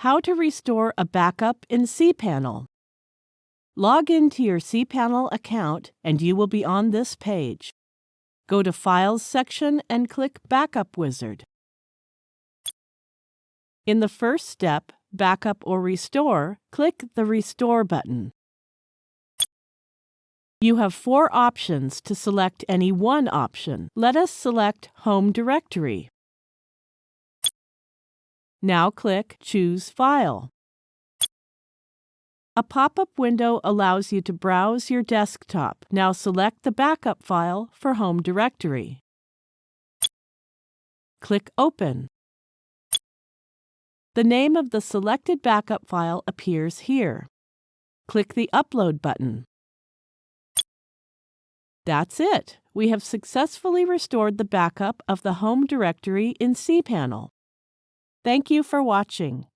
How to restore a backup in cPanel. Log into your cPanel account and you will be on this page. Go to Files section and click Backup Wizard. In the first step, Backup or Restore, click the Restore button. You have 4 options to select any one option. Let us select Home Directory. Now click Choose File. A pop-up window allows you to browse your desktop. Now select the backup file for Home Directory. Click Open. The name of the selected backup file appears here. Click the Upload button. That's it. We have successfully restored the backup of the Home Directory in cPanel. Thank you for watching.